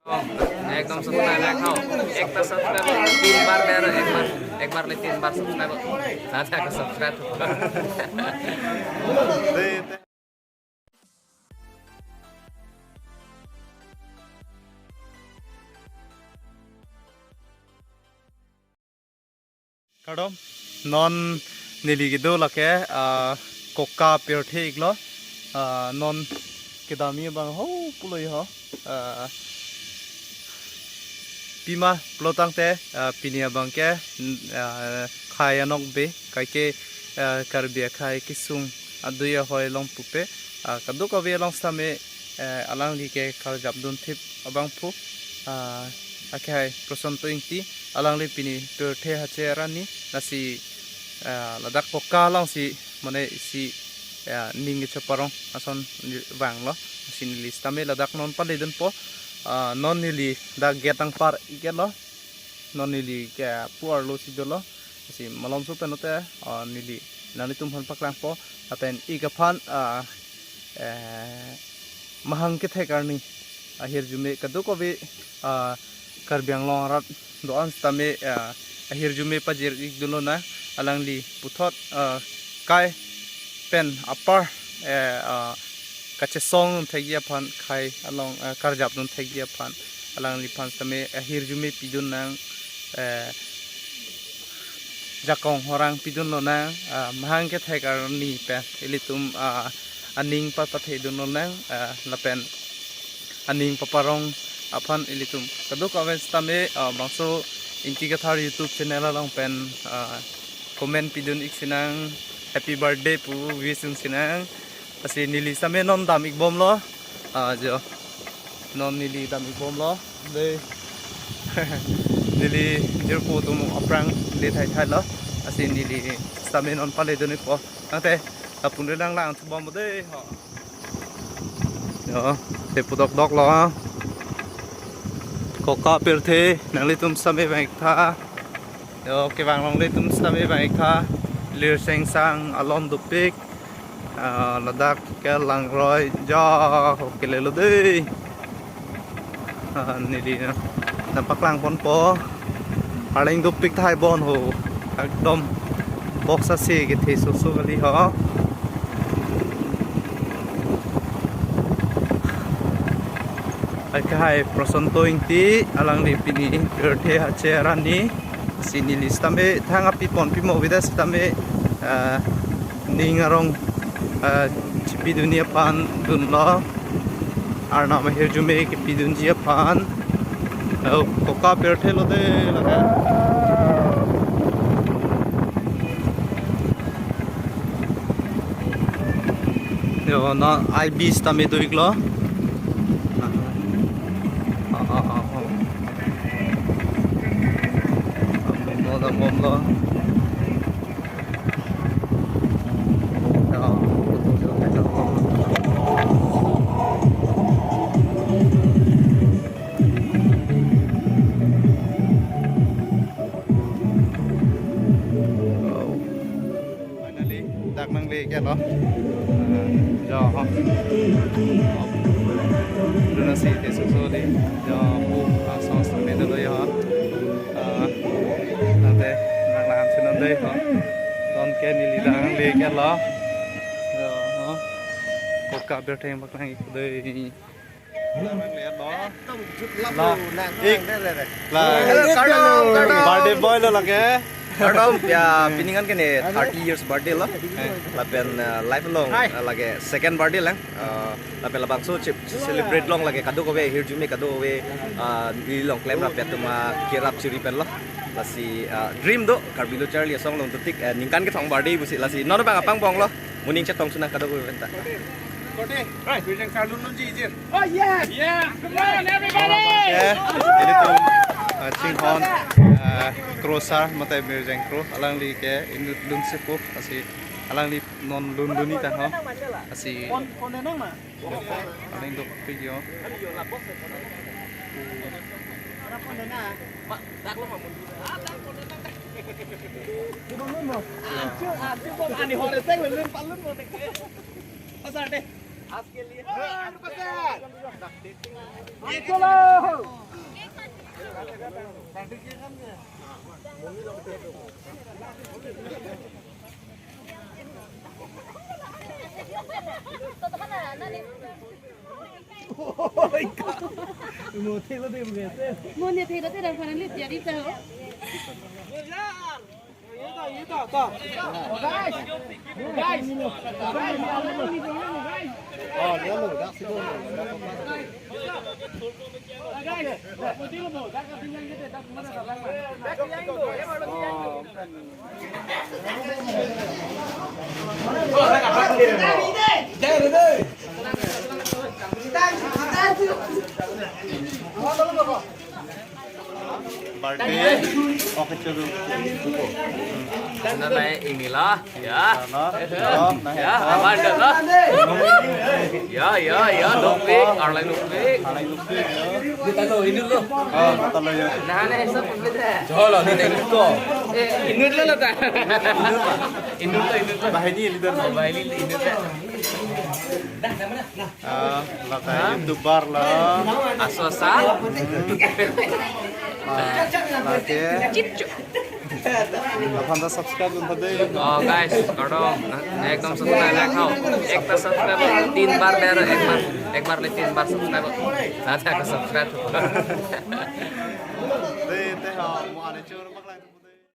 एकदम सब्सक्राइब रखो एक तो सब्सक्राइब 3 बार ले रहे एक बार ले 3 बार सब्सक्राइब साथ का subscribe kadom non niligido lake kokka pirthe iglo non kedami bang ho puloi ho pima plotang te pinia bang ke khaya nok be kai ke karbia khai kisung aduya hoi long pupe kadu ka be long same alang li ke khal jabdun thip abang pu akhai prosonto ingti alang li pini pirthe hache rani nasi ladak kokka lang si mane si ningi chaparong ason wang lo sin lista me ladak non palidun po non nili da getang par ikelo non nili ke puar lo si dolo si malom su penote nili nani tum han paklang po apen igaphan mahang ke thekarni ahir jume kadu ko be karbyang long rat doan stame ahir jume pajir ikdulo na alang li puthot kai pen upper kache song thegia phan khai along karjap dun thegia phan alang li phan stame ahir jume pidun nang jakong horang pidun lo na mahang ke thekar ni pe elitum aning pa pa thedun lo nang lapen aning paparong aphan elitum kadu kawen stame bangso inti ka thar YouTube channel along pen comment pidun ik sinang happy birthday pu wishing sinang asi nili same non dam ik bom lo jo non nili dam ik bom lo de nili jer pu tum aprang le thai thai lo asi nili same non pale dun ko ate apun lang lang bom de ho yo te pudok dok lo kokka pirthe nangli tum same baik tha yo ke bang long le tum same baik tha lir seng sang alon dupik ladak ke lang roi ja ke le lo de nili na paklang pon po aling dupik thai bon ho ekdom box ase ke the su su ali ho kai prosonto ingti alang li pini pirthe hache rani sini lista me thanga pipon pimo vida stame ningarong chipi dunia pan dunlo arna ma herjume ke pidun jia pan kokka pirthe lo de laga yo na ib stame doiglo bom lo finally dak nang le ke lo jo ho duna si te so so de jo pu song song me do yo nante nang lam sinon dei ho don ke ni li dang le ke lo ho kokka bertheng bak nang ik dei nang le lo tong chut la nang nang le la birthday boy lo lage Kadom ya piningan kene 30 years birthday lo lapen life long lage second birthday lang lapen labang so celebrate long lage kadu ko we here jume kadu we di long claim ra petuma kirap chiri pen lo lasi dream do karbilo charlie song long tutik ningkan ke thong birthday busi lasi non bang apang bong lo muning chatong sunang kadu ko benta Kote right we can kalun nun ji jin Oh yeah! Yeah! Come on everybody! ini tuh Chinghon Krosar matai berjeng kro alang li ke indut lun sepuh asi alang li non lun luni tan ho asi Kon nang ma. aling dok video Chưa bom ăn thì họ để xanh lên pan lướt một cái. Sao đây? Mua nhiệt thì nó sẽ làm phần liệt giờ đi tới. Birthday. Okay, coba. Sebenarnya inilah ya. Nah, Ya, apa ada lah? Ya, Nupik, Arlene Nupik. Kita tahu ini loh. Oh, kata lo ya. Nah, ini esok berbeda. Jolo, ini teknik kok. Inut lah tak? Inut tuh. Bahini leader. Bahini inut tak? Lah kayak YouTuber lah. Asosa. Lagi. Apanda subscribe untuk dia. Oh guys, करो एकदम सब्सक्राइब रखो एक तो सब्सक्राइब 3 बार दे रहे एक बार ले 3 बार सब्सक्राइब साथ का subscribe Deh, teh mau ada curug.